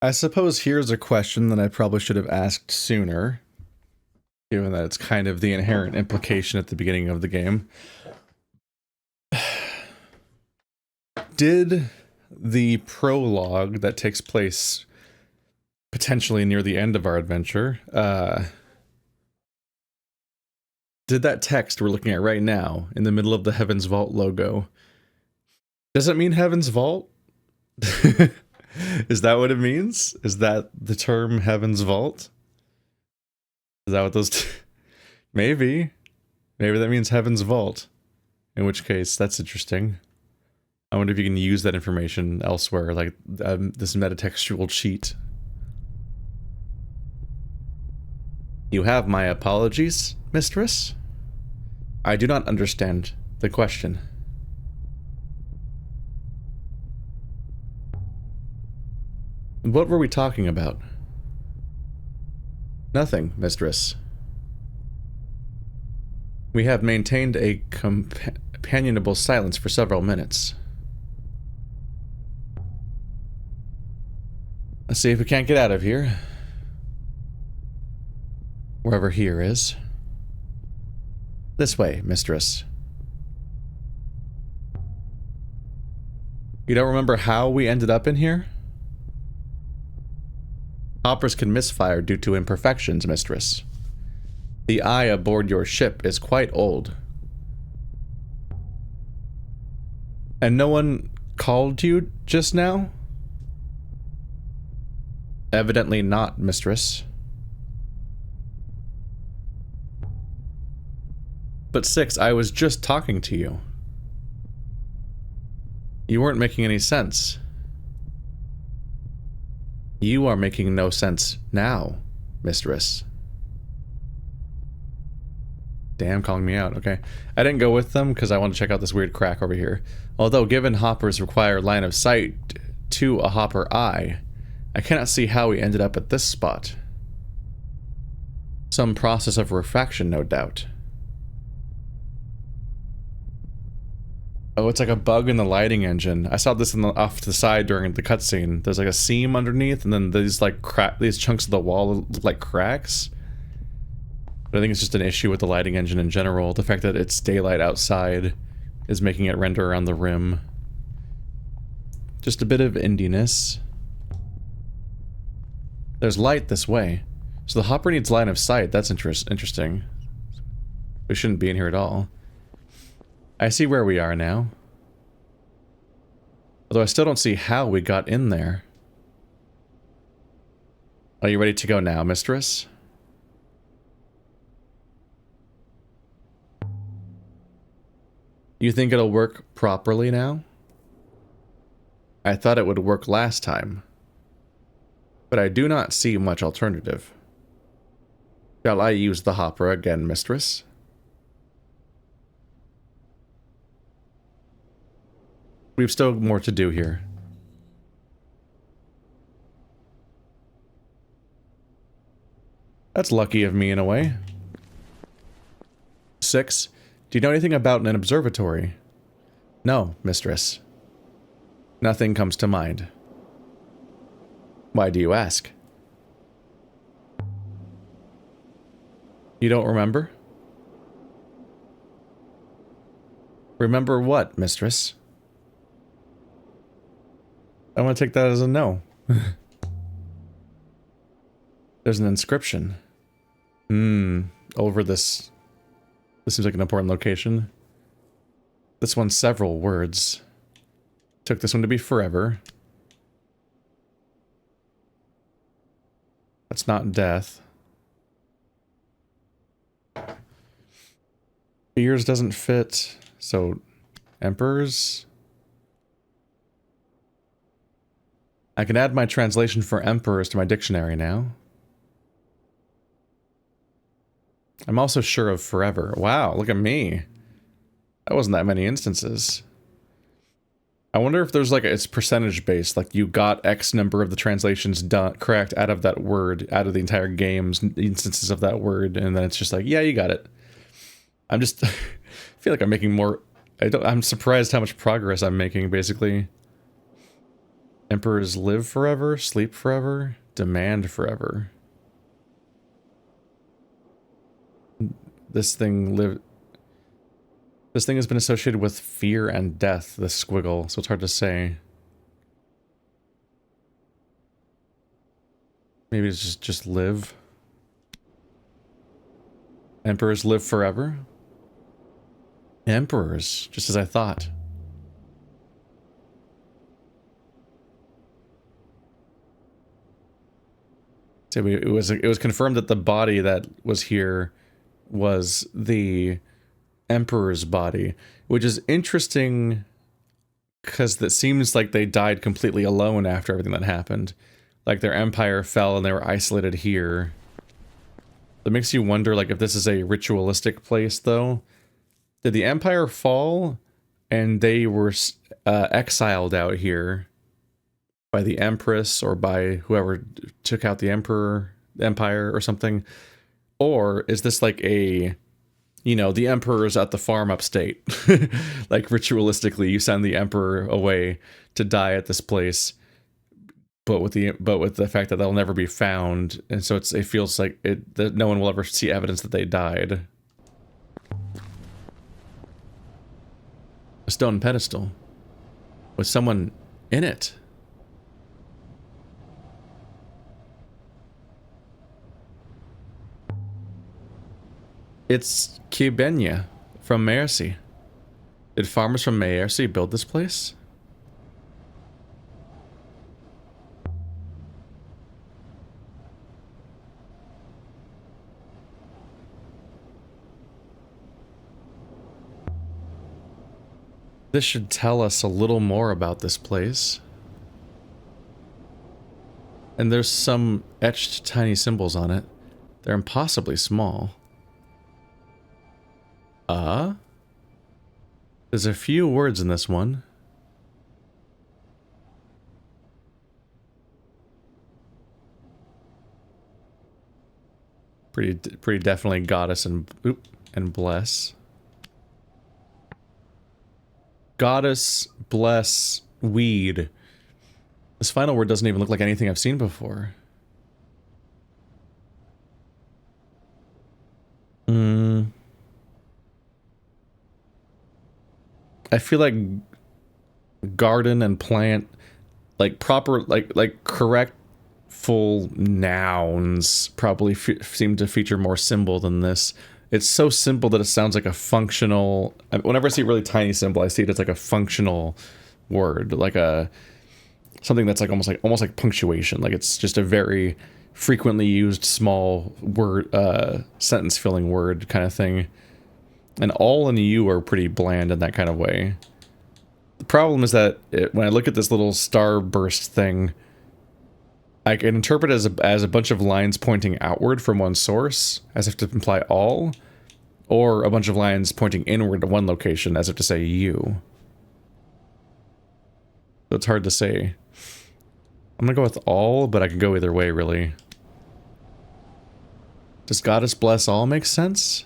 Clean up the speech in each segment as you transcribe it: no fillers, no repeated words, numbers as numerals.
I suppose here's a question that I probably should have asked sooner, given that it's kind of the inherent implication at the beginning of the game. Did the prologue that takes place potentially near the end of our adventure, did that text we're looking at right now, in the middle of the Heaven's Vault logo, does it mean Heaven's Vault? Is that what it means? Is that the term Heaven's Vault? Is that what those... Maybe. Maybe that means Heaven's Vault. In which case, that's interesting. I wonder if you can use that information elsewhere, like this metatextual cheat. You have my apologies, mistress. I do not understand the question. What were we talking about? Nothing, mistress. We have maintained a companionable silence for several minutes. Let's see if we can't get out of here. Wherever here is. This way, mistress. You don't remember how we ended up in here? Hoppers can misfire due to imperfections, mistress. The eye aboard your ship is quite old. And no one called you just now? Evidently not, mistress. But Six, I was just talking to you. You weren't making any sense. You are making no sense now, mistress. Damn, calling me out. Okay. I didn't go with them because I want to check out this weird crack over here. Although given hoppers require line of sight to a hopper eye, I cannot see how we ended up at this spot. Some process of refraction, no doubt. Oh, it's like a bug in the lighting engine. I saw this off to the side during the cutscene. There's like a seam underneath, and then these like these chunks of the wall look like cracks. But I think it's just an issue with the lighting engine in general. The fact that it's daylight outside is making it render around the rim. Just a bit of indiness. There's light this way. So the hopper needs line of sight. That's interesting. We shouldn't be in here at all. I see where we are now. Although I still don't see how we got in there. Are you ready to go now, mistress? You think it'll work properly now? I thought it would work last time. But I do not see much alternative. Shall I use the hopper again, mistress? We've still more to do here. That's lucky of me in a way. 6. Do you know anything about an observatory? No, mistress. Nothing comes to mind. Why do you ask? You don't remember? Remember what, mistress? I want to take that as a no. There's an inscription. Over this. This seems like an important location. This one's several words. Took this one to be forever. That's not death. Fears doesn't fit. So, emperors? I can add my translation for emperors to my dictionary now. I'm also sure of forever. Wow, look at me. That wasn't that many instances. I wonder if there's like it's percentage based, like you got X number of the translations done correct out of that word, out of the entire game's instances of that word, and then it's just like, yeah, you got it. I'm just I feel like I'm making more I'm surprised how much progress I'm making, basically. Emperors live forever, sleep forever, demand forever. This thing has been associated with fear and death, this squiggle, so it's hard to say. Maybe it's just live. Emperors live forever? Emperors, just as I thought. So it was confirmed that the body that was here was the Emperor's body, which is interesting because it seems like they died completely alone after everything that happened. Like their empire fell and they were isolated here. That makes you wonder, like, if this is a ritualistic place, though. Did the empire fall and they were exiled out here by the Empress or by whoever took out the empire or something? Or is this like a, you know, the emperor's at the farm upstate? Like ritualistically, you send the emperor away to die at this place, but with the fact that they'll never be found, and so it feels like that no one will ever see evidence that they died. A stone pedestal with someone in it. It's Kibenya from Mercy. Did farmers from Mercy build this place? This should tell us a little more about this place. And there's some etched tiny symbols on it. They're impossibly small. There's a few words in this one. Pretty definitely goddess and bless. Goddess, bless, weed. This final word doesn't even look like anything I've seen before. I feel like garden and plant, like proper, like correct full nouns probably seem to feature more symbol than this. It's so simple that it sounds like a functional. Whenever I see a really tiny symbol, I see it as like a functional word, like something that's like almost like punctuation. Like it's just a very frequently used small word, sentence filling word kind of thing. And all and you are pretty bland in that kind of way. The problem is that when I look at this little starburst thing, I can interpret it as a bunch of lines pointing outward from one source, as if to imply all, or a bunch of lines pointing inward to one location, as if to say you. So it's hard to say. I'm gonna go with all, but I can go either way, really. Does goddess bless all make sense?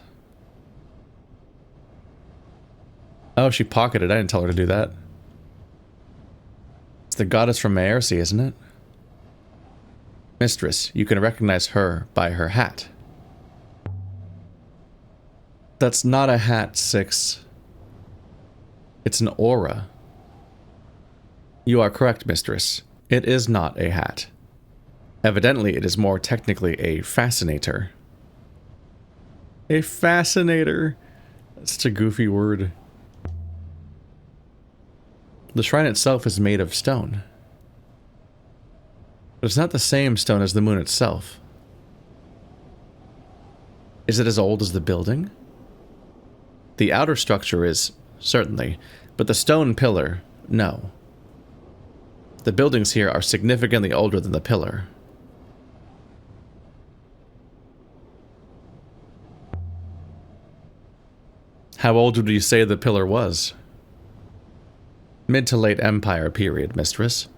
Oh, she pocketed. I didn't tell her to do that. It's the goddess from Mercy, isn't it? Mistress, you can recognize her by her hat. That's not a hat, 6. It's an aura. You are correct, mistress. It is not a hat. Evidently, it is more technically a fascinator. A fascinator. That's such a goofy word. The shrine itself is made of stone. But it's not the same stone as the moon itself. Is it as old as the building? The outer structure is, certainly, but the stone pillar, no. The buildings here are significantly older than the pillar. How old would you say the pillar was? Mid to late Empire period, mistress.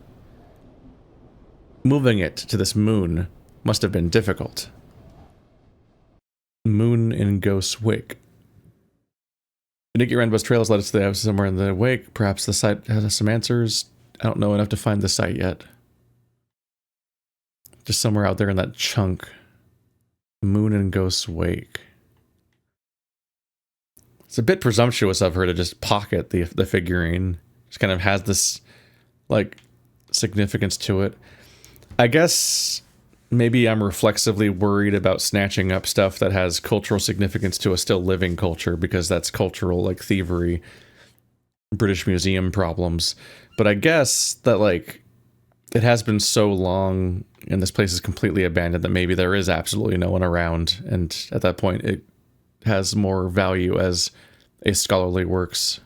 Moving it to this moon must have been difficult. Moon in Ghost's wake. The Nicky Rainbow's trails led us to the house somewhere in the wake. Perhaps the site has some answers. I don't know enough to find the site yet. Just somewhere out there in that chunk. Moon and Ghost's Wake. It's a bit presumptuous of her to just pocket the figurine. Just kind of has this, like, significance to it. I guess maybe I'm reflexively worried about snatching up stuff that has cultural significance to a still living culture, because that's cultural, like, thievery, British Museum problems. But I guess that, like, it has been so long and this place is completely abandoned that maybe there is absolutely no one around, and at that point it has more value as a scholarly works.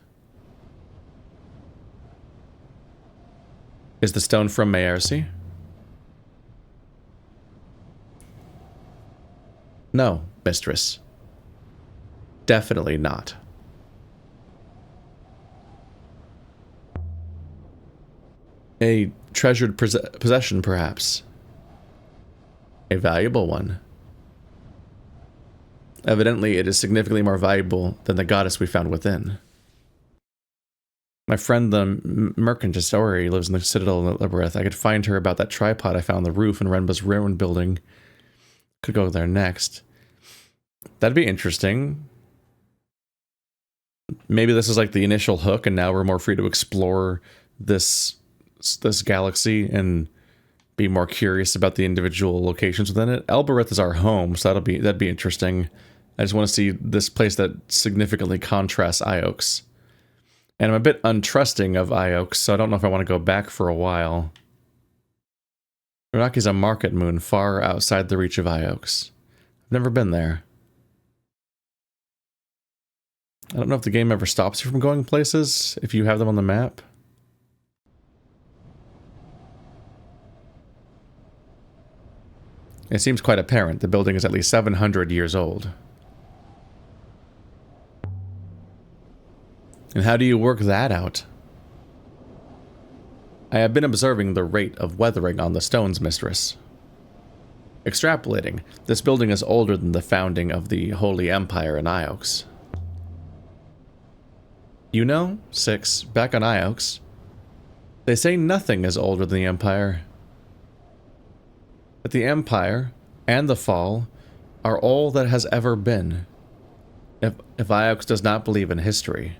Is the stone from Mayersi? No, mistress. Definitely not. A treasured possession, perhaps. A valuable one. Evidently, it is significantly more valuable than the goddess we found within. My friend, the merchant Asori, lives in the Citadel of Labyrinth. I could find her about that tripod I found on the roof in Renba's ruined building. Could go there next. That'd be interesting. Maybe this is like the initial hook, and now we're more free to explore this galaxy and be more curious about the individual locations within it. Elbereth is our home, so that'd be interesting. I just want to see this place that significantly contrasts Iox. And I'm a bit untrusting of Iox, so I don't know if I want to go back for a while. Uraki's a market moon far outside the reach of Iox. I've never been there. I don't know if the game ever stops you from going places, if you have them on the map. It seems quite apparent the building is at least 700 years old. And how do you work that out? I have been observing the rate of weathering on the stones, mistress. Extrapolating, this building is older than the founding of the Holy Empire in Iox. You know, 6, back on Iox, they say nothing is older than the Empire. But the Empire and the Fall are all that has ever been. If Iox does not believe in history,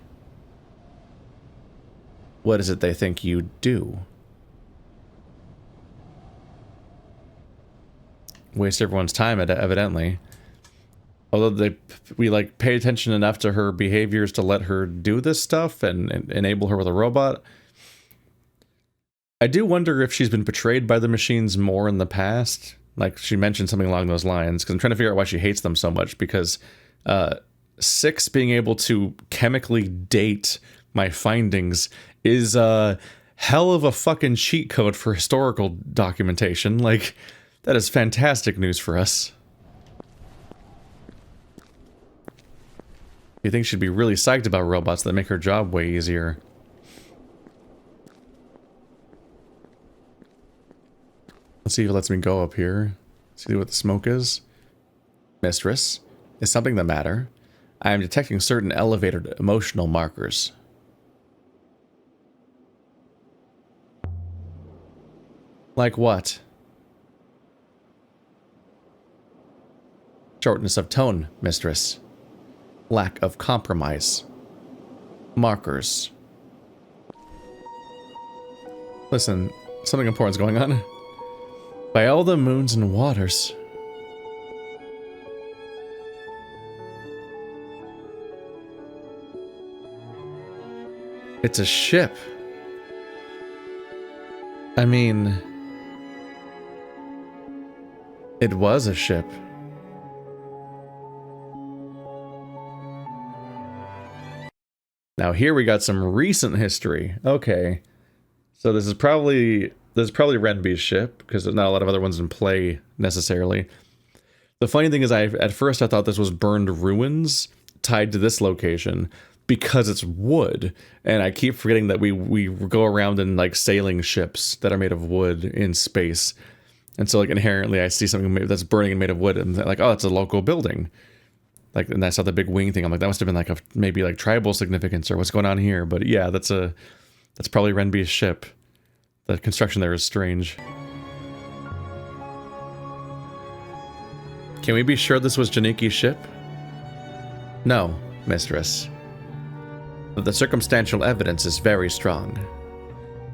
what is it they think you do? Waste everyone's time, evidently. Although we like pay attention enough to her behaviors to let her do this stuff and enable her with a robot. I do wonder if she's been betrayed by the machines more in the past. Like, she mentioned something along those lines, because I'm trying to figure out why she hates them so much, because 6 being able to chemically date my findings is a hell of a fucking cheat code for historical documentation. Like, that is fantastic news for us. You think she'd be really psyched about robots that make her job way easier. Let's see if it lets me go up here. See what the smoke is. Mistress, is something the matter? I am detecting certain elevated emotional markers. Like what? Shortness of tone, mistress. Lack of compromise. Markers. Listen, something important's going on. By all the moons and waters. It's a ship. I mean, it was a ship. Now here we got some recent history. Okay. So this is probably Renby's ship, because there's not a lot of other ones in play necessarily. The funny thing is, at first I thought this was burned ruins tied to this location because it's wood, and I keep forgetting that we go around in like sailing ships that are made of wood in space, and so like inherently I see something that's burning and made of wood, and like, oh, it's a local building. Like, and I saw the big wing thing. I'm like, that must have been like maybe like tribal significance or what's going on here. But yeah, that's probably Renby's ship. The construction there is strange. Can we be sure this was Janiki's ship? No, mistress. But the circumstantial evidence is very strong.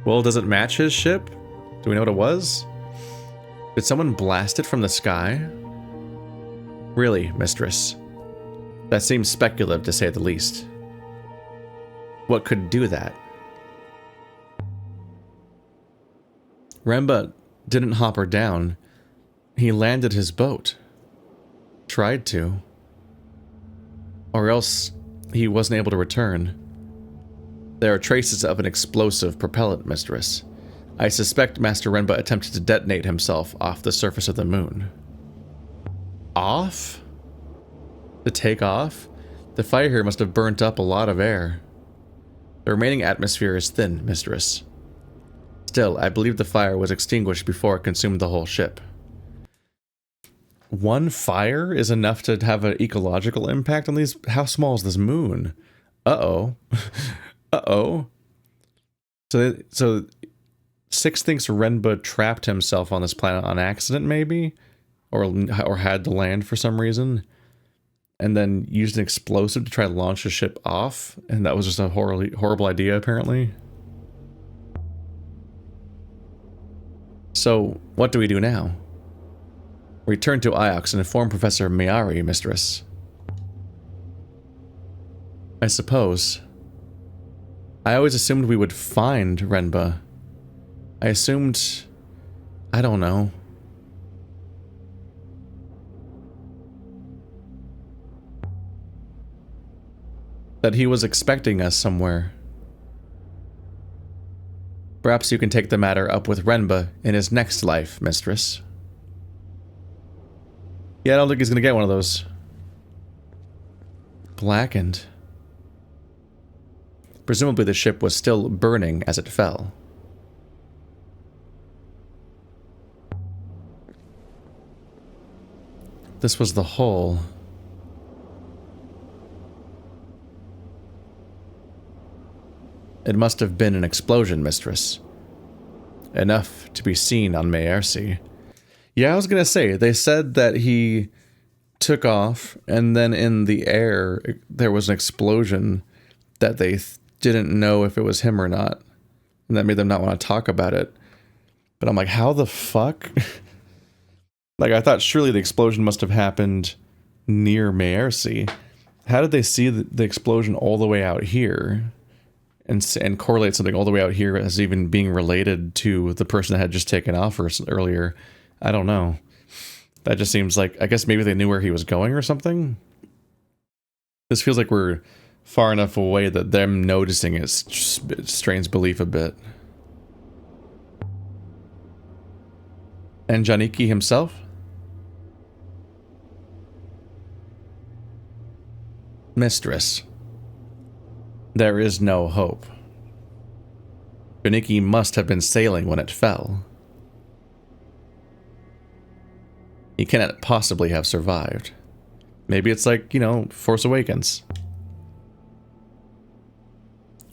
Well, does it match his ship? Do we know what it was? Did someone blast it from the sky? Really, mistress. That seems speculative to say the least. What could do that? Remba didn't hop her down. He landed his boat. Tried to. Or else he wasn't able to return. There are traces of an explosive propellant, mistress. I suspect Master Renba attempted to detonate himself off the surface of the moon. Off? To take off? The fire here must have burnt up a lot of air. The remaining atmosphere is thin, mistress. Still, I believe the fire was extinguished before it consumed the whole ship. One fire is enough to have an ecological impact on these? How small is this moon? Uh-oh. Uh-oh. So Six thinks Renba trapped himself on this planet on accident, maybe? Or had to land for some reason? And then used an explosive to try to launch the ship off? And that was just a horrible idea, apparently? So, what do we do now? Return to Iox and inform Professor Mayari, mistress. I suppose. I always assumed we would find Renba. I assumed... I don't know. That he was expecting us somewhere. Perhaps you can take the matter up with Renba in his next life, mistress. Yeah, I don't think he's gonna get one of those. Blackened. Presumably the ship was still burning as it fell. This was the hull. It must have been an explosion, mistress. Enough to be seen on Mayersi. Yeah, I was gonna say, they said that he took off, and then in the air, there was an explosion that they didn't know if it was him or not. And that made them not want to talk about it. But I'm like, how the fuck? Like, I thought surely the explosion must have happened near Mayersi. How did they see the explosion all the way out here? And correlate something all the way out here as even being related to the person that had just taken off earlier. I don't know. That just seems like, I guess maybe they knew where he was going or something? This feels like we're far enough away that them noticing it strains belief a bit. And Janiki himself? Mistress. There is no hope. Janiki must have been sailing when it fell. He cannot possibly have survived. Maybe it's like, you know, Force Awakens.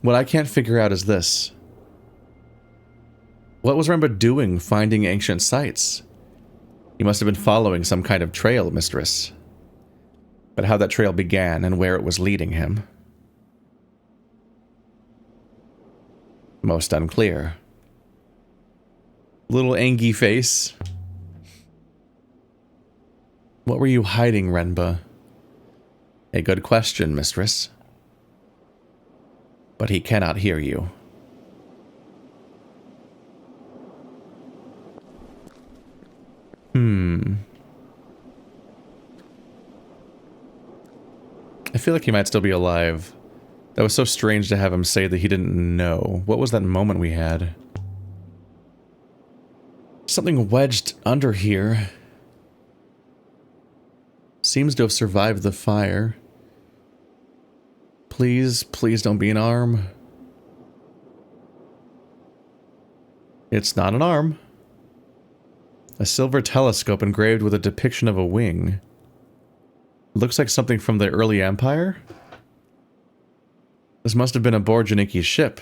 What I can't figure out is this. What was Renba doing finding ancient sites? He must have been following some kind of trail, mistress. But how that trail began and where it was leading him. Most unclear. Little angy face. What were you hiding, Renba? A good question, mistress. But he cannot hear you. I feel like he might still be alive. That was so strange to have him say that he didn't know. What was that moment we had? Something wedged under here. Seems to have survived the fire. Please, please don't be an arm. It's not an arm. A silver telescope engraved with a depiction of a wing. Looks like something from the early Empire. This must have been aboard Janiki's ship.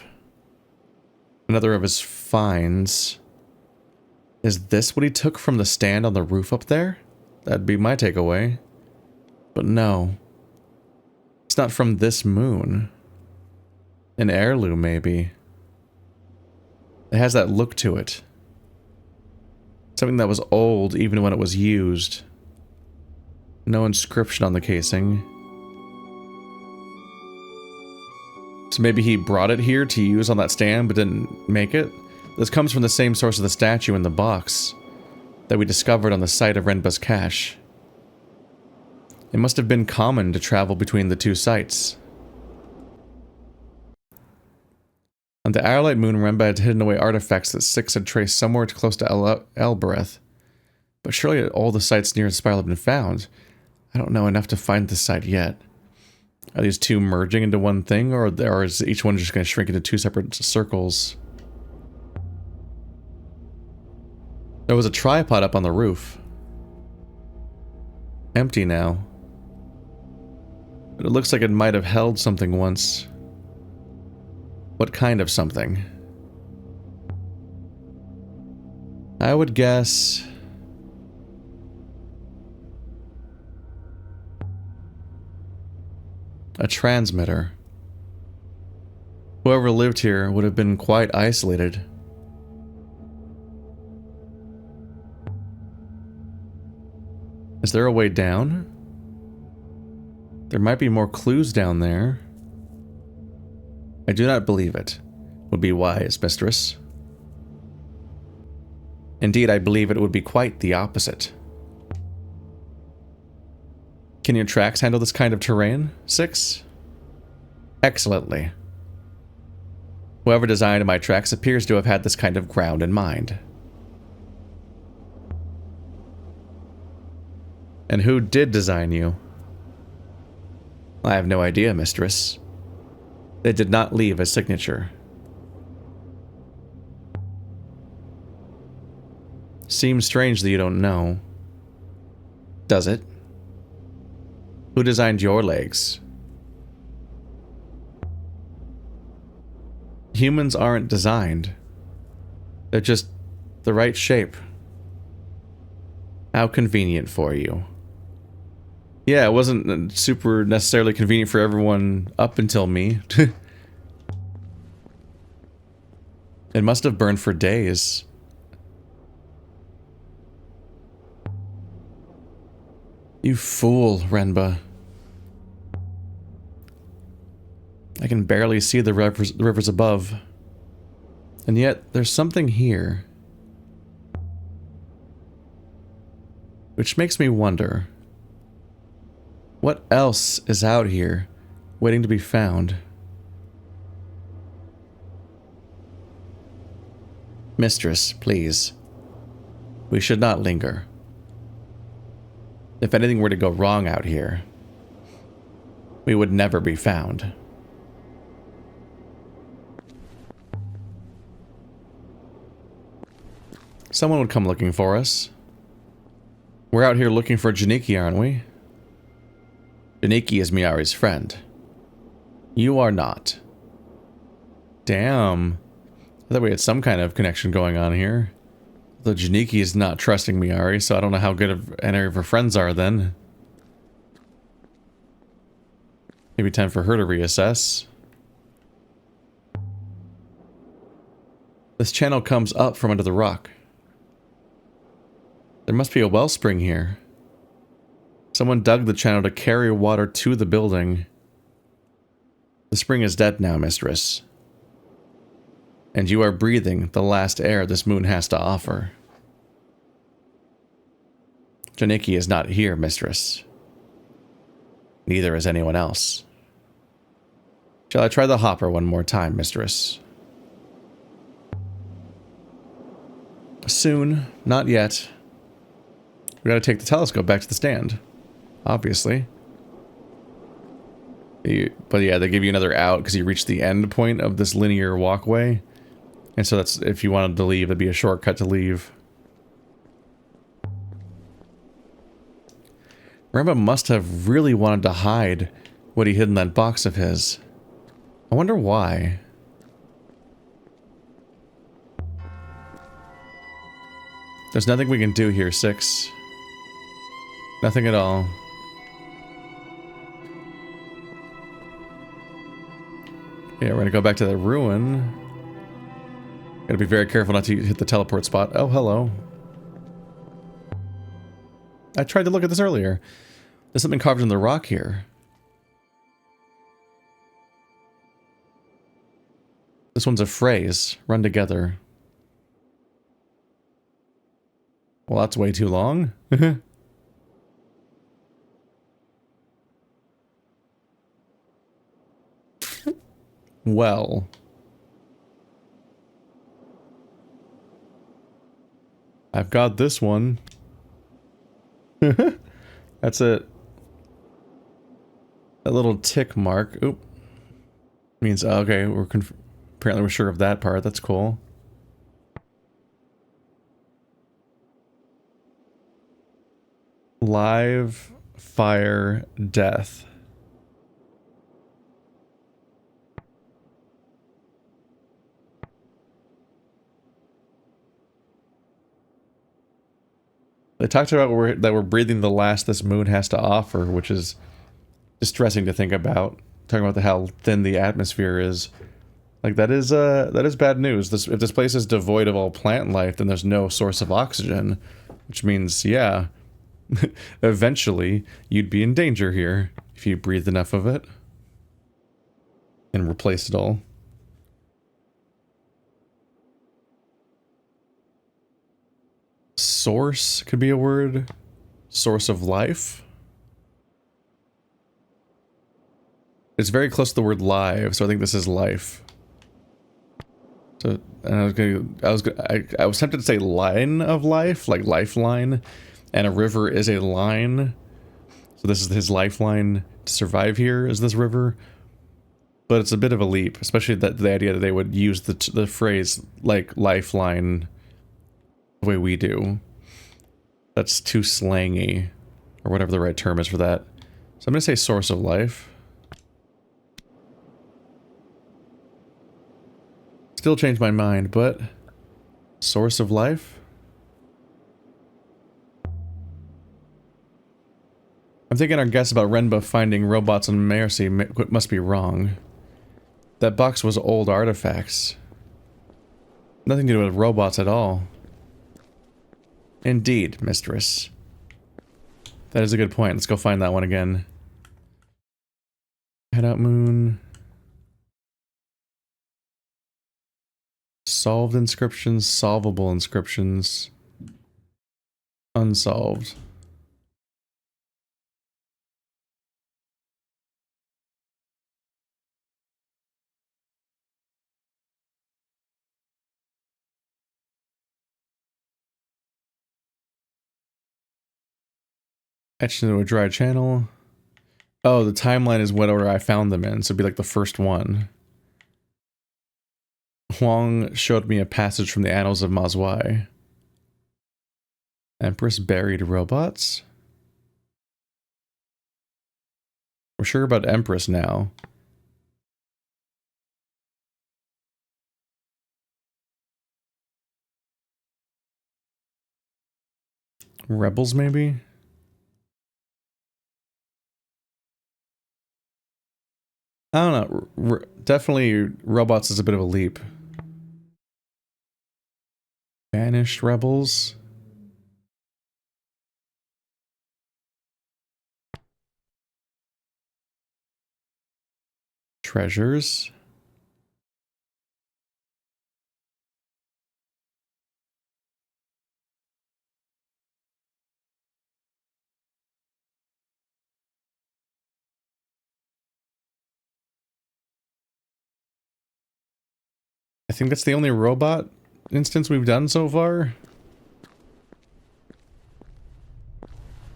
Another of his finds. Is this what he took from the stand on the roof up there? That'd be my takeaway. But no. It's not from this moon. An heirloom, maybe. It has that look to it. Something that was old even when it was used. No inscription on the casing. So maybe he brought it here to use on that stand but didn't make it? This comes from the same source of the statue in the box that we discovered on the site of Renba's cache. It must have been common to travel between the two sites. On the Aralite moon, Renba had hidden away artifacts that Six had traced somewhere close to Elbereth. But surely all the sites near the spiral have been found. I don't know enough to find this site yet. Are these two merging into one thing, or is each one just going to shrink into two separate circles? There was a tripod up on the roof. Empty now. But it looks like it might have held something once. What kind of something? I would guess... a transmitter. Whoever lived here would have been quite isolated. Is there a way down? There might be more clues down there. I do not believe it. Would be wise, mistress. Indeed, I believe it would be quite the opposite. Can your tracks handle this kind of terrain, Six? Excellently. Whoever designed my tracks appears to have had this kind of ground in mind. And who did design you? I have no idea, mistress. They did not leave a signature. Seems strange that you don't know. Does it? Who designed your legs? Humans aren't designed. They're just the right shape. How convenient for you. Yeah, it wasn't super necessarily convenient for everyone up until me. It must have burned for days. You fool, Renba. I can barely see the rivers above. And yet, there's something here. Which makes me wonder. What else is out here, waiting to be found? Mistress, please. We should not linger. If anything were to go wrong out here, we would never be found. Someone would come looking for us. We're out here looking for Janiki, aren't we? Janiki is Miari's friend. You are not. Damn. I thought we had some kind of connection going on here. Though Janiki is not trusting Miari, so I don't know how good of any of her friends are then. Maybe time for her to reassess. This channel comes up from under the rock. There must be a wellspring here. Someone dug the channel to carry water to the building. The spring is dead now, mistress. And you are breathing the last air this moon has to offer. Janiki is not here, mistress. Neither is anyone else. Shall I try the hopper one more time, mistress? Soon. Not yet. We gotta take the telescope back to the stand. Obviously. But yeah, they give you another out because you reach the end point of this linear walkway. And so that's, if you wanted to leave, it'd be a shortcut to leave. Renba must have really wanted to hide what he hid in that box of his. I wonder why. There's nothing we can do here, 6. Nothing at all. Yeah, we're gonna go back to the ruin. Gotta be very careful not to hit the teleport spot. Oh, hello. I tried to look at this earlier. There's something carved in the rock here. This one's a phrase. Run together. Well, that's way too long. Well. I've got this one. That's it. A little tick mark. Oop. Means, okay, apparently we're sure of that part. That's cool. Live, fire, death. They talked about that we're breathing the last this moon has to offer, which is distressing to think about. Talking about how thin the atmosphere is. Like, that is bad news. If this place is devoid of all plant life, then there's no source of oxygen. Which means, yeah, eventually you'd be in danger here if you breathed enough of it. And replaced it all. Source could be a word. Source of life. It's very close to the word live, so I think this is life. So, and I was tempted to say line of life, like lifeline, and a river is a line. So this is his lifeline to survive here, is this river. But it's a bit of a leap, especially the idea that they would use the phrase like lifeline the way we do. That's too slangy, or whatever the right term is for that. So I'm gonna say source of life. Still changed my mind, but source of life? I'm thinking our guess about Renba finding robots on Mercy must be wrong. That box was old artifacts. Nothing to do with robots at all. Indeed, mistress. That is a good point. Let's go find that one again. Head out moon. Solved inscriptions, solvable inscriptions. Unsolved. Etched into a dry channel. Oh, the timeline is what order I found them in, so it'd be like the first one. Huang showed me a passage from the Annals of Mazwai. Empress buried robots? We're sure about Empress now. Rebels, maybe? I don't know. Definitely robots is a bit of a leap. Banished rebels. Treasures. I think that's the only robot instance we've done so far.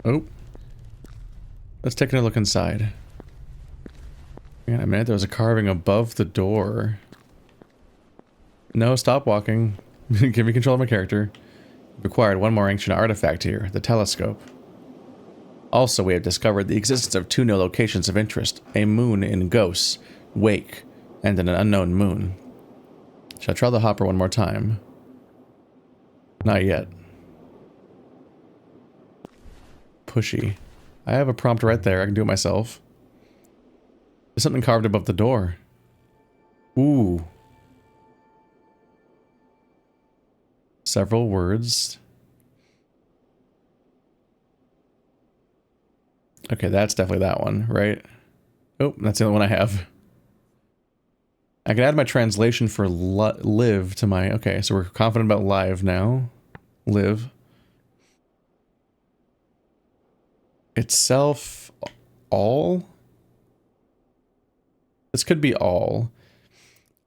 Oh. Let's take a look inside. Hang on a minute, there was a carving above the door. No, stop walking. Give me control of my character. We've acquired one more ancient artifact here, the telescope. Also, we have discovered the existence of 2 new locations of interest. A moon in Ghosts, Wake, and an unknown moon. Shall I try the hopper one more time? Not yet. pushy. I have a prompt right there. I can do it myself. There's something carved above the door. Ooh. Several words. Okay, that's definitely that one, right? Oh, that's the only one I have. I can add my translation for live to my... Okay, so we're confident about live now. Live. Itself, all? This could be all.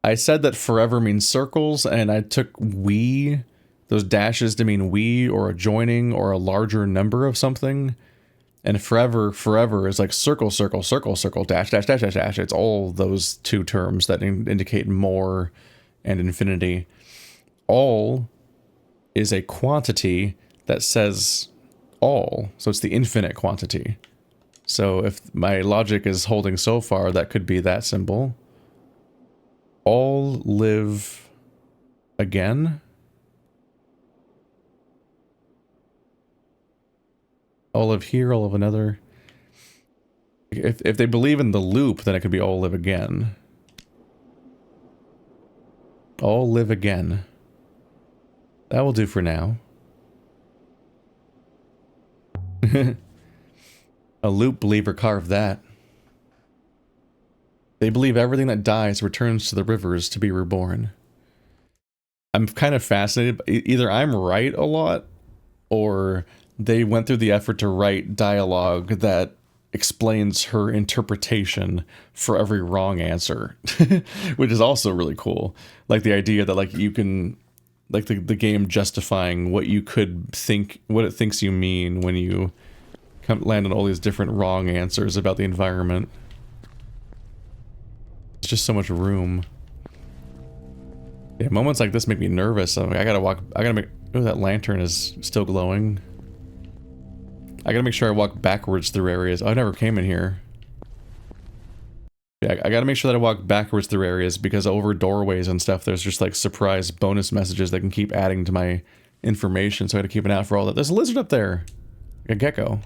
I said that forever means circles, and I took we, those dashes, to mean we, or adjoining, or a larger number of something. And forever is like circle, circle, circle, circle, dash, dash, dash, dash, dash. It's all those two terms that indicate more and infinity. All is a quantity that says all. So it's the infinite quantity. So if my logic is holding so far, that could be that symbol. All live again. All live here, all of another. If they believe in the loop, then it could be all live again. All live again. That will do for now. A loop believer carved that. They believe everything that dies returns to the rivers to be reborn. I'm kind of fascinated. Either I'm right a lot, or they went through the effort to write dialogue that explains her interpretation for every wrong answer, which is also really cool. Like the idea that like you can, like the game justifying what you could think, what it thinks you mean when you land on all these different wrong answers about the environment. It's just so much room. Yeah, moments like this make me nervous. I gotta make, oh, that lantern is still glowing. I gotta make sure I walk backwards through areas. Oh, I never came in here. Yeah, I gotta make sure that I walk backwards through areas, because over doorways and stuff, there's just like surprise bonus messages that can keep adding to my information, so I gotta keep an eye out for all that. There's a lizard up there. A gecko.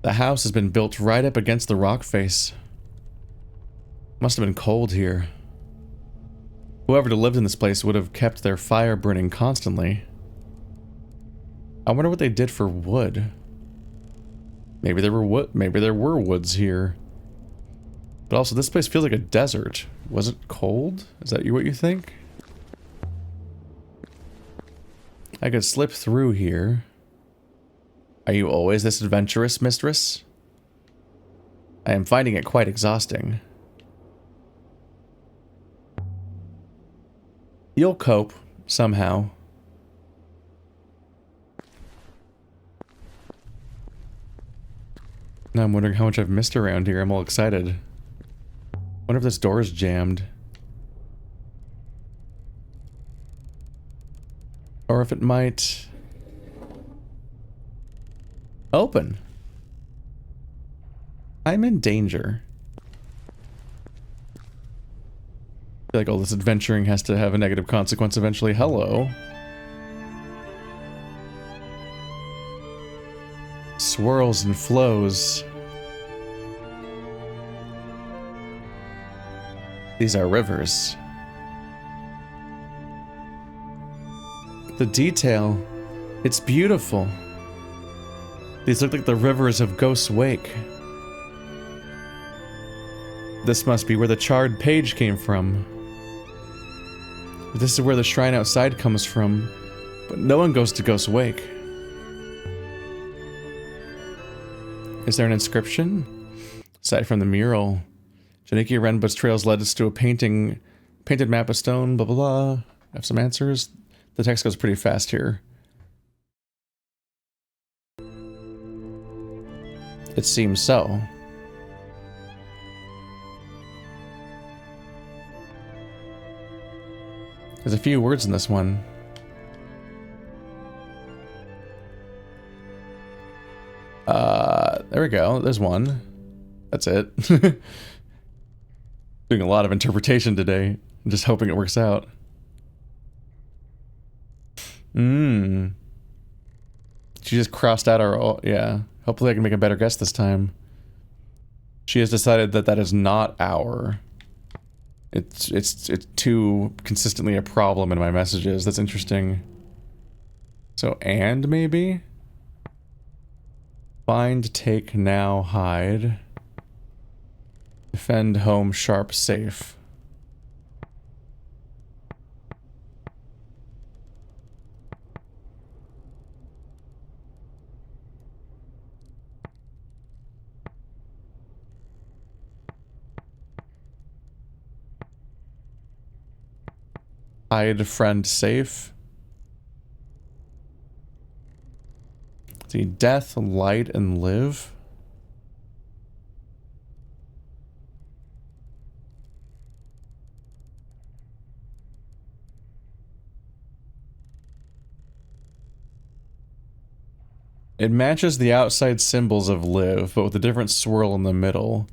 The house has been built right up against the rock face. Must have been cold here. Whoever lived in this place would have kept their fire burning constantly. I wonder what they did for wood. Maybe there were woods here. But also, this place feels like a desert. Was it cold? Is that what you think? I could slip through here. Are you always this adventurous, mistress? I am finding it quite exhausting. You'll cope, somehow. Now I'm wondering how much I've missed around here. I'm all excited. Wonder if this door is jammed. Or if it might... open. I'm in danger. I feel like all this adventuring has to have a negative consequence eventually. Hello. Swirls and flows. These are rivers. The detail. It's beautiful. These look like the rivers of Ghost's Wake. This must be where the charred page came from. This is where the shrine outside comes from, but no one goes to Ghost's Wake. Is there an inscription? Aside from the mural, Janiki Renbut's trails led us to a painted map of stone, blah blah blah. I have some answers. The text goes pretty fast here. It seems so. There's a few words in this one. There we go. There's one. That's it. Doing a lot of interpretation today. I'm just hoping it works out. She just crossed out our... Yeah. Hopefully I can make a better guess this time. She has decided that that is not our. It's too consistently a problem in my messages. That's interesting. So, and maybe? Find, take, now, hide. Defend, home, sharp, safe. Hide, friend, safe. Let's see, death, light, and live. It matches the outside symbols of live, but with a different swirl in the middle.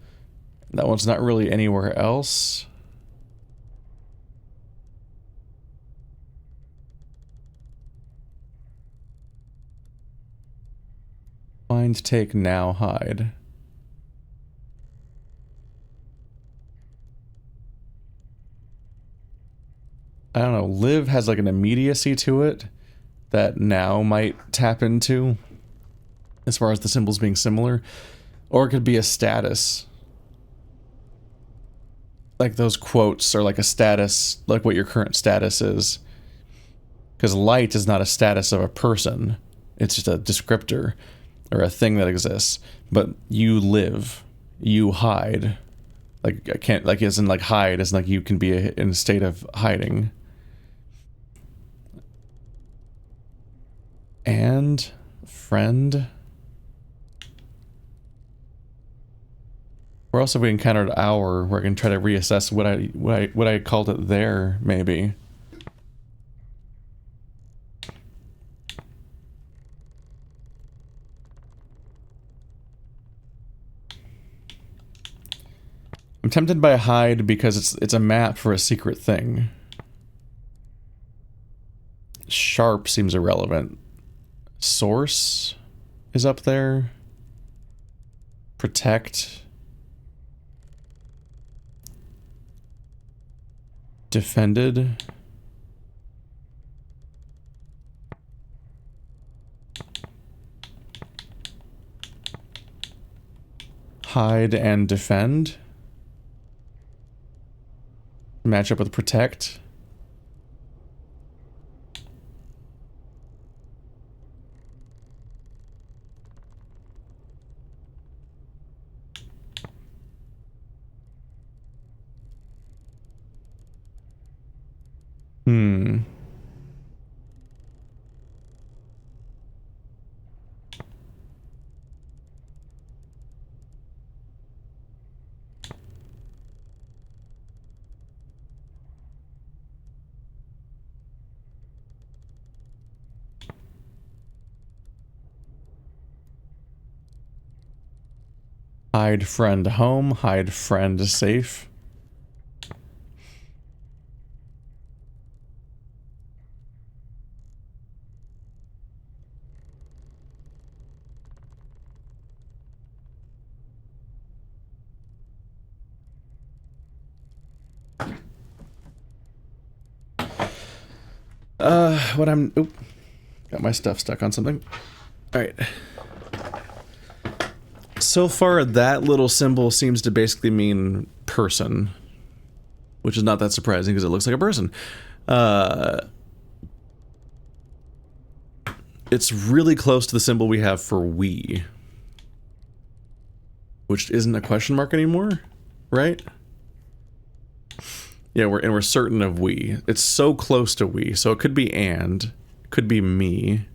That one's not really anywhere else. Find, take, now, hide. I don't know, live has like an immediacy to it that now might tap into, as far as the symbols being similar. Or it could be a status. Like those quotes are like a status, like what your current status is. Because light is not a status of a person. It's just a descriptor. Or a thing that exists. But you live. You hide. Like, I can't, like, as in, like, hide, as in, like, you can be in a state of hiding. And, friend. Or else if we encountered our, where I can try to reassess what I called it there, maybe. I'm tempted by hide because it's a map for a secret thing. Sharp seems irrelevant. Source is up there. Protect. Defended. Hide and defend. Match up with protect. Hide friend home, hide friend safe. Oop, got my stuff stuck on something. All right. So far, that little symbol seems to basically mean person, which is not that surprising because it looks like a person. It's really close to the symbol we have for we, which isn't a question mark anymore, right? Yeah, we're certain of we. It's so close to we, so it could be and, could be me.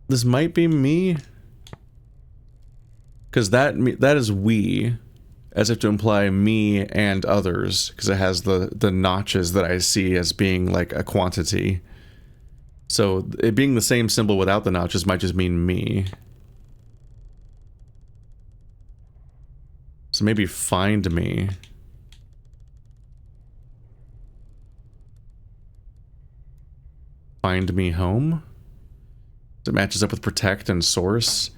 This might be me, because that is we, as if to imply me and others, because it has the notches that I see as being like a quantity. So it being the same symbol without the notches might just mean me. So maybe find me. find me home. It matches up with protect and source.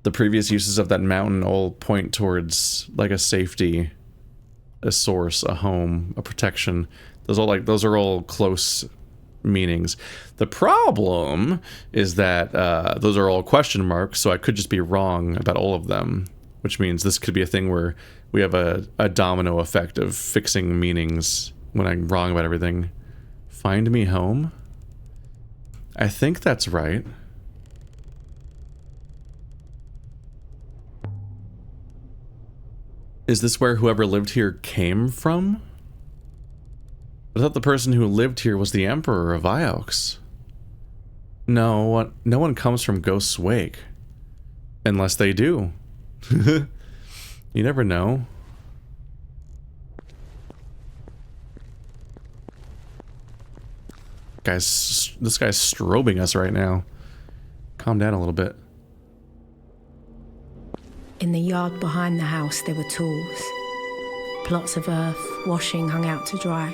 The previous uses of that mountain all point towards like a safety, a source, a home, a protection. Those are all close meanings. The problem is that those are all question marks, so I could just be wrong about all of them, which means this could be a thing where we have a domino effect of fixing meanings when I'm wrong about everything. Find me home? I think that's right. Is this where whoever lived here came from? I thought the person who lived here was the Emperor of Iox. No, no one comes from Ghost's Wake. Unless they do. You never know. This guy's strobing us right now. Calm down a little bit. In the yard behind the house, there were tools. Plots of earth, washing hung out to dry.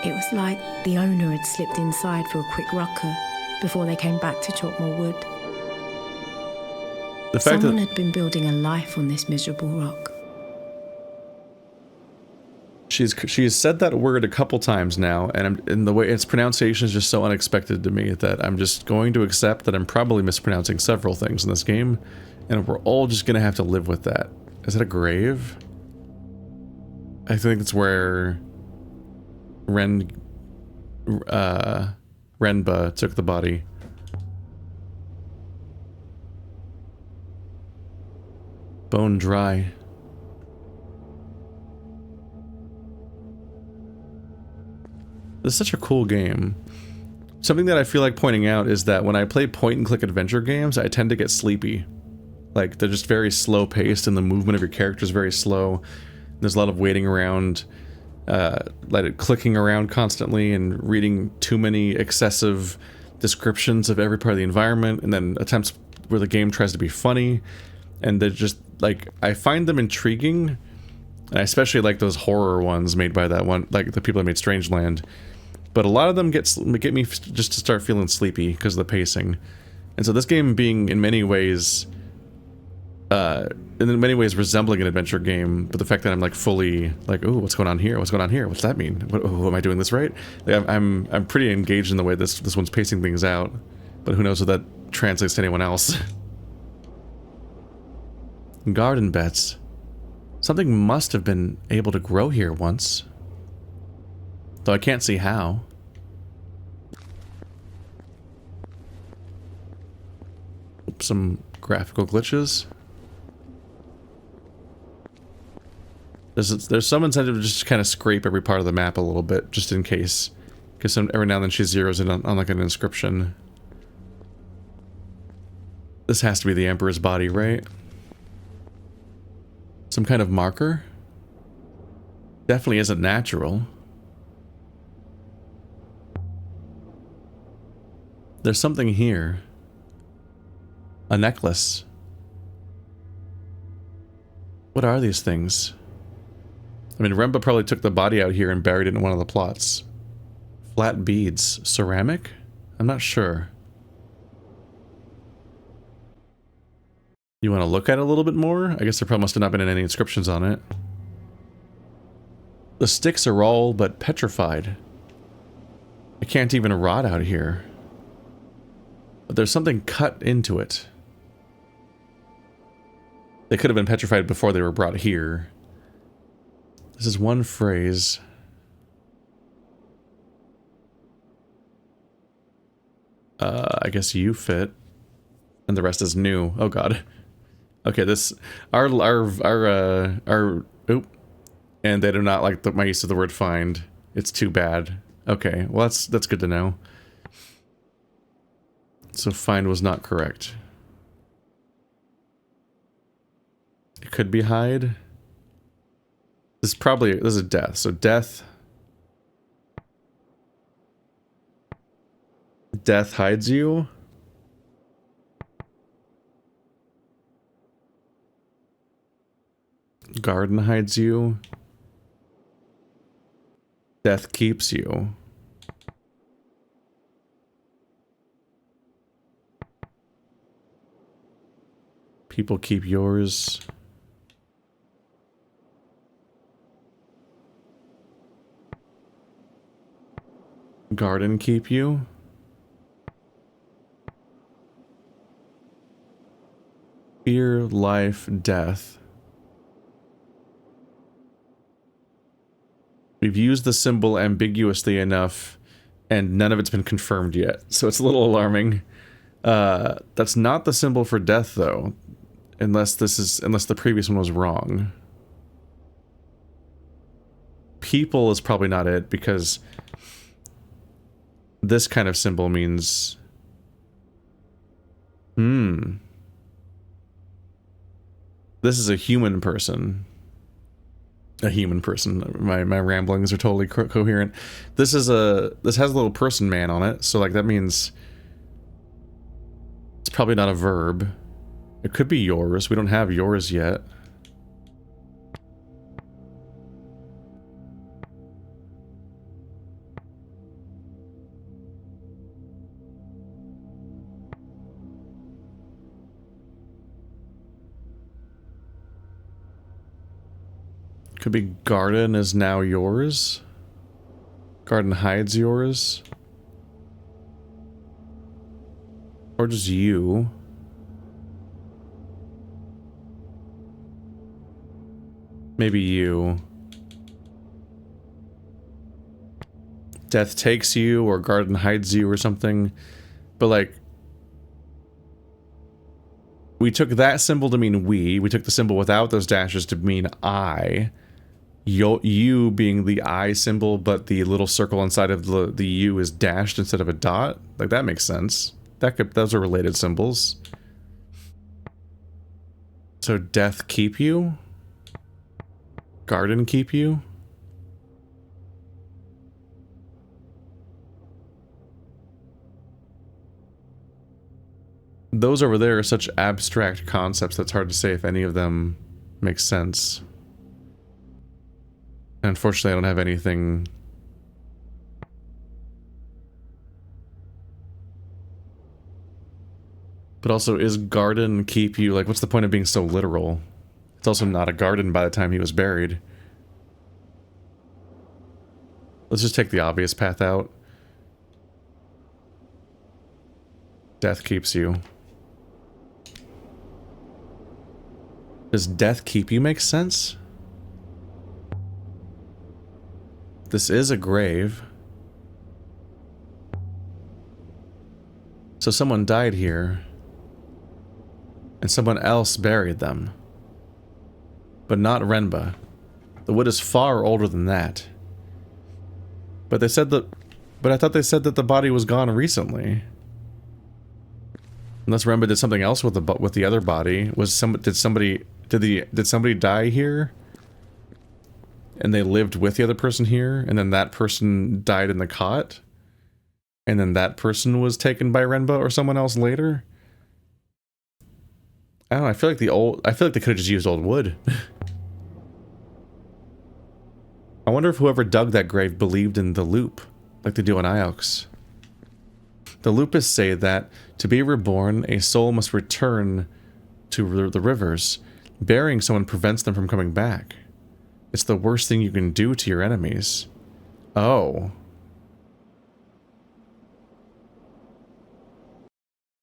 It was like the owner had slipped inside for a quick rucker before they came back to chop more wood. Someone had been building a life on this miserable rock. She's said that word a couple times now, and the way its pronunciation is just so unexpected to me that I'm just going to accept that I'm probably mispronouncing several things in this game, and we're all just gonna have to live with that. Is it a grave? I think it's where Renba took the body. Bone dry. This is such a cool game. Something that I feel like pointing out is that when I play point-and-click adventure games, I tend to get sleepy. Like, they're just very slow-paced, and the movement of your character is very slow. There's a lot of waiting around, clicking around constantly, and reading too many excessive descriptions of every part of the environment, and then attempts where the game tries to be funny. And they're just, like, I find them intriguing, and I especially like those horror ones made by that one, like the people that made Strangeland. But a lot of them get me just to start feeling sleepy because of the pacing. And so this game being in many ways resembling an adventure game, but the fact that I'm like fully like, ooh, what's going on here? What's going on here? What's that mean? Am I doing this right? Like, I'm pretty engaged in the way this one's pacing things out, but who knows if that translates to anyone else. Garden beds. Something must have been able to grow here once. Though I can't see how. Some graphical glitches. There's some incentive to just kind of scrape every part of the map a little bit, just in case. Because every now and then she zeroes in on like an inscription. This has to be the Emperor's body, right? Some kind of marker? Definitely isn't natural. There's something here. A necklace. What are these things? I mean, Remba probably took the body out here and buried it in one of the plots. Flat beads. Ceramic? I'm not sure. You want to look at it a little bit more? I guess there probably must have not been any inscriptions on it. The sticks are all but petrified. I can't even rot out here. But there's something cut into it. They could have been petrified before they were brought here. This is one phrase. I guess you fit. And the rest is new. Oh god. Okay, this oop. And they do not like my use of the word find. It's too bad. Okay, well that's good to know. So find was not correct. It could be hide. This is a death. So death hides you. Garden hides you. Death keeps you. People keep yours. Garden keep you. Fear, life, death. We've used the symbol ambiguously enough, and none of it's been confirmed yet, so it's a little alarming. That's not the symbol for death, though, unless the previous one was wrong. People is probably not it, because this kind of symbol means... This is a human person. A human person. My ramblings are totally coherent. This has a little person man on it, so like that means it's probably not a verb. It could be yours. We don't have yours yet. Could be garden is now yours. Garden hides yours. Or just you. Maybe you. Death takes you, or garden hides you, or something. But like, we took that symbol to mean we. We took the symbol without those dashes to mean I. You being the I symbol, but the little circle inside of the U is dashed instead of a dot. Like, that makes sense. Those are related symbols. So death keep you? Garden keep you? Those over there are such abstract concepts that it's hard to say if any of them make sense. Unfortunately, I don't have anything. But also, is garden keep you? Like, what's the point of being so literal? It's also not a garden by the time he was buried. Let's just take the obvious path out. Death keeps you. Does death keep you make sense? This is a grave. So someone died here, and someone else buried them. But not Renba. The wood is far older than that. But they said that... But I thought they said that the body was gone recently. Unless Renba did something else with the other body. Did somebody die here? And they lived with the other person here, and then that person died in the cot? And then that person was taken by Renba or someone else later? I don't know, I feel like they could have just used old wood. I wonder if whoever dug that grave believed in the loop, like they do in Iox. The Lupists say that, to be reborn, a soul must return to the rivers. Burying someone prevents them from coming back. It's the worst thing you can do to your enemies. Oh.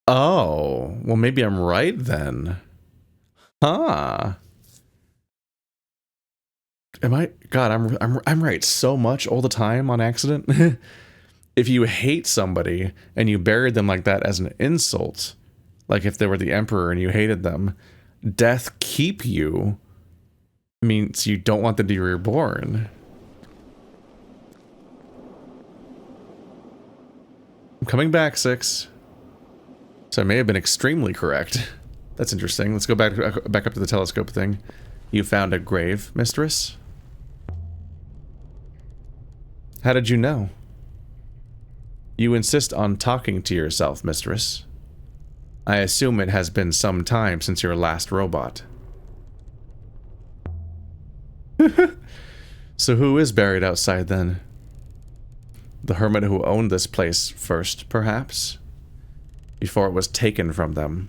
Oh. Well, maybe I'm right then. Huh. Am I? God, I'm right so much all the time on accident. If you hate somebody and you buried them like that as an insult, like if they were the emperor and you hated them, death keep you means you don't want them to be reborn. I'm coming back, 6. So I may have been extremely correct. That's interesting. Let's go back up to the telescope thing. You found a grave, mistress? How did you know? You insist on talking to yourself, mistress. I assume it has been some time since your last robot. So who is buried outside then? The hermit who owned this place first, perhaps? Before it was taken from them.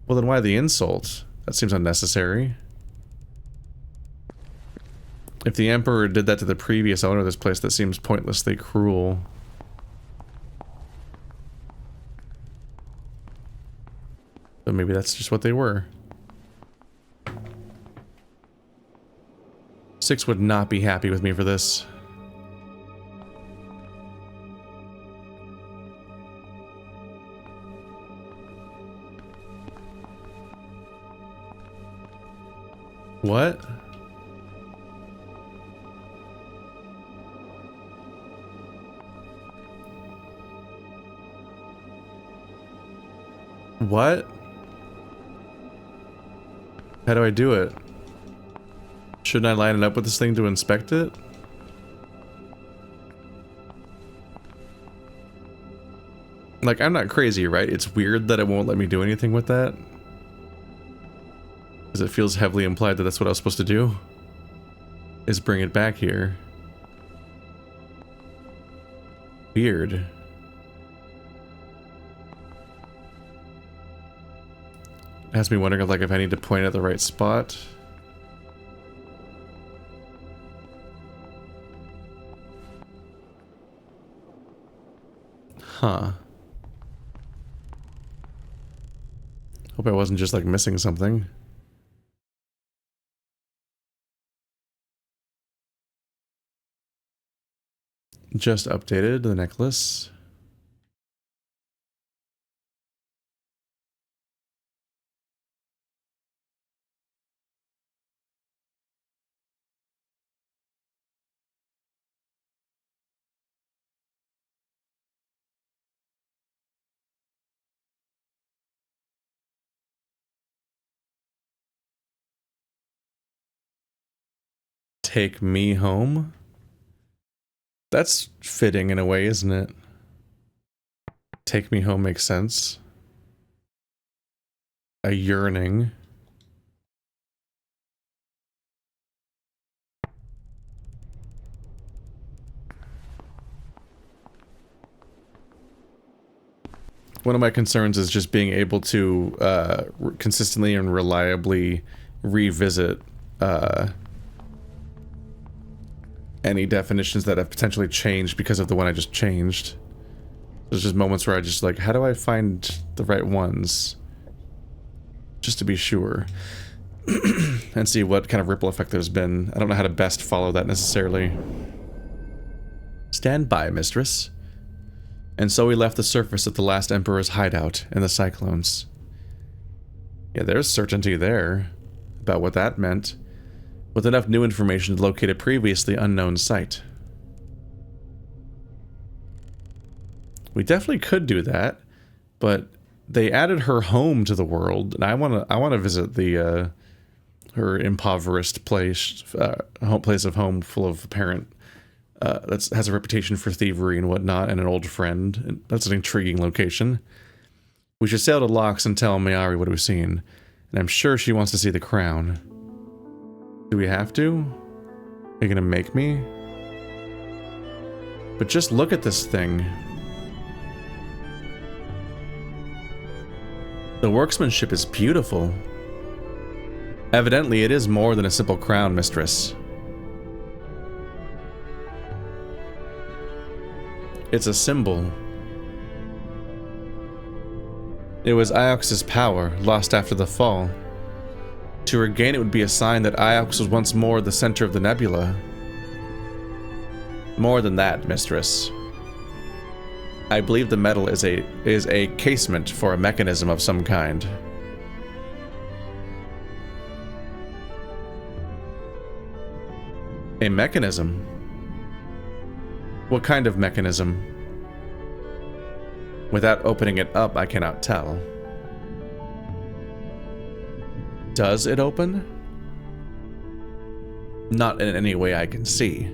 Well, then why the insult? That seems unnecessary. If the Emperor did that to the previous owner of this place, that seems pointlessly cruel. But maybe that's just what they were. 6 would not be happy with me for this. What? What? How do I do it? Shouldn't I line it up with this thing to inspect it? Like, I'm not crazy, right? It's weird that it won't let me do anything with that. Because it feels heavily implied that that's what I was supposed to do. Is bring it back here. Weird. Has me wondering if I need to point at the right spot. Huh. Hope I wasn't just like missing something. Just updated the necklace. Take me home? That's fitting in a way, isn't it? Take me home makes sense. A yearning. One of my concerns is just being able to consistently and reliably revisit any definitions that have potentially changed because of the one I just changed. There's just moments where I just like, how do I find the right ones? Just to be sure. And see what kind of ripple effect there's been. I don't know how to best follow that necessarily. Stand by, mistress. And so we left the surface of the last Emperor's hideout in the Cyclones. Yeah, there's certainty there about what that meant, with enough new information to locate a previously unknown site. We definitely could do that, but they added her home to the world, and I want to visit the her impoverished place, place of home full of apparent that has a reputation for thievery and whatnot, and an old friend. And that's an intriguing location. We should sail to Lox and tell Mayari what we've seen, and I'm sure she wants to see the crown. Do we have to? Are you gonna make me? But just look at this thing. The workmanship is beautiful. Evidently, it is more than a simple crown, mistress. It's a symbol. It was Iox's power, lost after the fall. To regain it would be a sign that Iox was once more the center of the Nebula. More than that, mistress. I believe the metal is a casement for a mechanism of some kind. A mechanism? What kind of mechanism? Without opening it up, I cannot tell. Does it open? Not in any way I can see.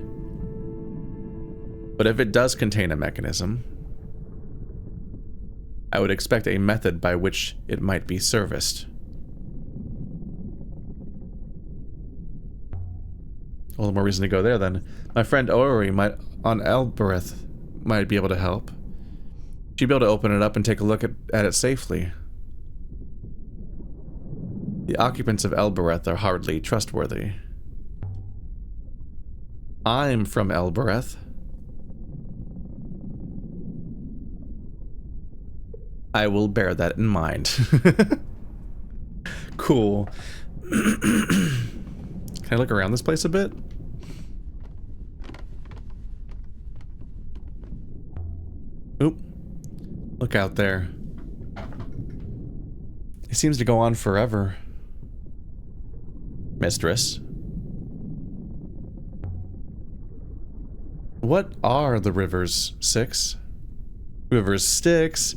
But if it does contain a mechanism, I would expect a method by which it might be serviced. All the more reason to go there then. My friend Ori on Elbereth might be able to help. She'd be able to open it up and take a look at it safely. The occupants of Elbereth are hardly trustworthy. I'm from Elbereth. I will bear that in mind. Cool. Can I look around this place a bit? Oop. Look out there. It seems to go on forever. Mistress. What are the rivers, Six? Rivers Styx.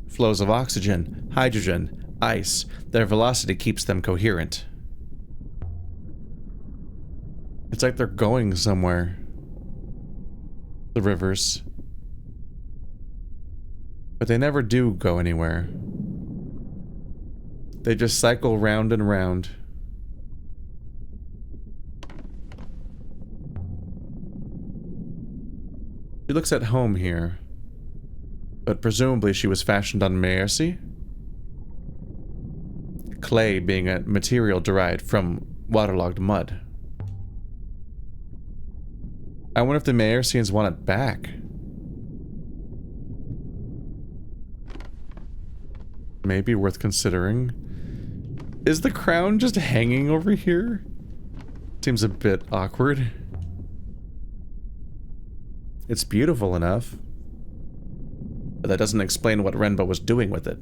Flows of oxygen, hydrogen, ice. Their velocity keeps them coherent. It's like they're going somewhere. The rivers. But they never do go anywhere. They just cycle round and round. She looks at home here. But presumably she was fashioned on Maercy? Clay being a material derived from waterlogged mud. I wonder if the Maercians want it back. Maybe worth considering. Is the crown just hanging over here? Seems a bit awkward. It's beautiful enough. But that doesn't explain what Renba was doing with it.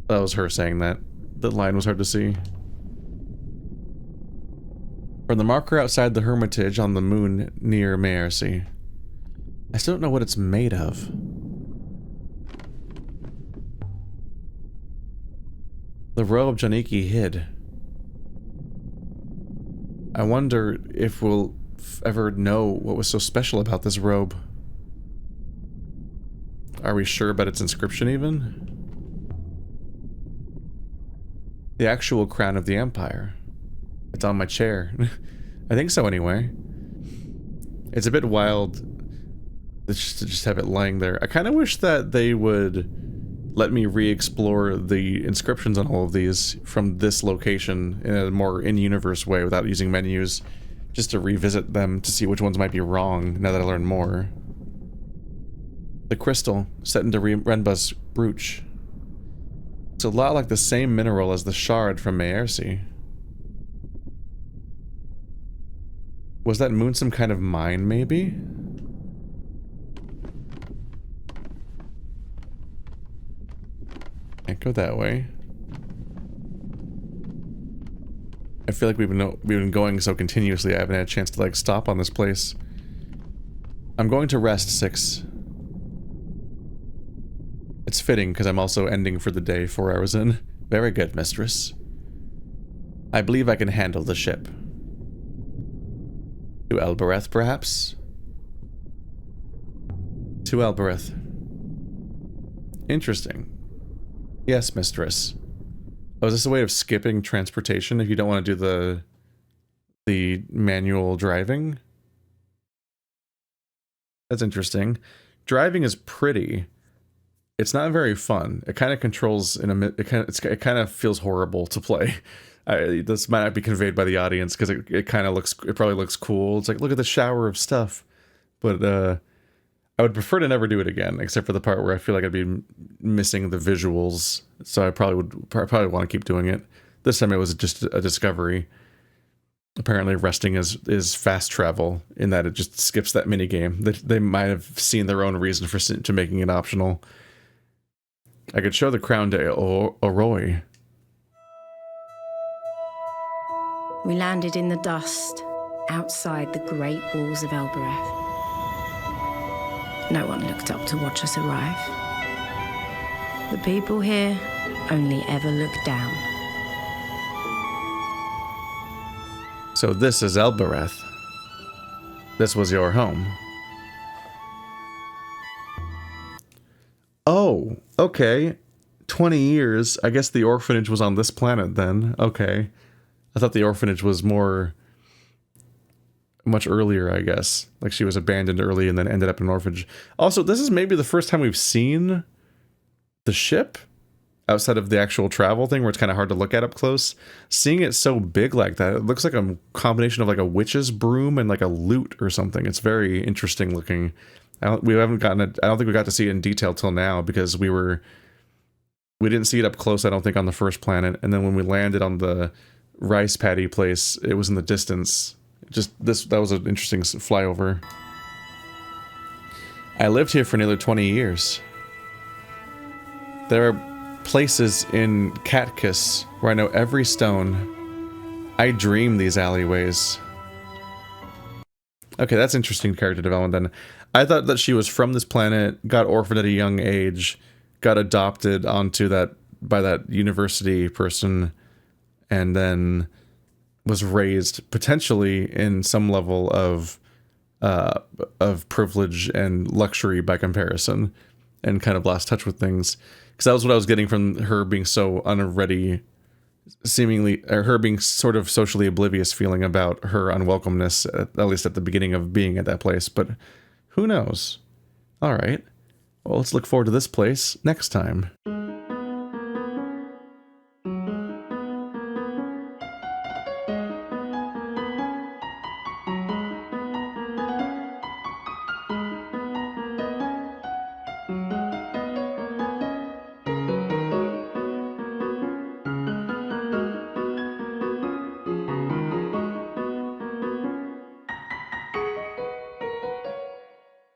That was her saying that. The line was hard to see. From the marker outside the hermitage on the moon near Maercy. I still don't know what it's made of. The robe Janiki hid. I wonder if we'll ever know what was so special about this robe. Are we sure about its inscription even? The actual crown of the Empire. It's on my chair. I think so anyway. It's a bit wild to just have it lying there. I kind of wish that they would let me re-explore the inscriptions on all of these from this location in a more in-universe way without using menus, just to revisit them to see which ones might be wrong now that I learn more. The crystal, set into Renba's brooch. It's a lot like the same mineral as the shard from Maercy. Was that moon some kind of mine, maybe? Can't go that way. I feel like we've been going so continuously I haven't had a chance to, like, stop on this place. I'm going to rest, Six. It's fitting, because I'm also ending for the day 4 hours in. Very good, mistress. I believe I can handle the ship. To Elbereth, perhaps? To Elbereth. Interesting. Yes, mistress. Oh, is this a way of skipping transportation if you don't want to do the manual driving? That's interesting. Driving is pretty. It's not very fun. It kind of controls in a it kind of feels horrible to play. This might not be conveyed by the audience because it probably looks cool. It's like, look at the shower of stuff. But I would prefer to never do it again, except for the part where I feel like I'd be missing the visuals. So I probably want to keep doing it. This time it was just a discovery. Apparently resting is fast travel in that it just skips that mini game. They might have seen their own reason to making it optional. I could show the crown to Oroi. We landed in the dust, outside the great walls of Elbereth. No one looked up to watch us arrive. The people here only ever looked down. So this is Elbereth. This was your home. Oh, okay. 20 years. I guess the orphanage was on this planet then. Okay. I thought the orphanage was much earlier, I guess. Like she was abandoned early and then ended up in an orphanage. Also, this is maybe the first time we've seen the ship. outside of the actual travel thing where it's kind of hard to look at up close. Seeing it so big like that, it looks like a combination of like a witch's broom and like a lute or something. It's very interesting looking. I don't think we got to see it in detail till now because we didn't see it up close, I don't think, on the first planet. And then when we landed on the rice paddy place, it was in the distance. That was an interesting flyover. I lived here for nearly 20 years. There are places in Catkiss where I know every stone. I dream these alleyways. Okay, that's interesting character development then. I thought that she was from this planet, got orphaned at a young age, got adopted onto that by that university person, and then was raised potentially in some level of privilege and luxury by comparison, and kind of lost touch with things. Because that was what I was getting from her being so unready, seemingly, or her being sort of socially oblivious, feeling about her unwelcomeness, at least at the beginning of being at that place. But who knows? All right. Well, let's look forward to this place next time.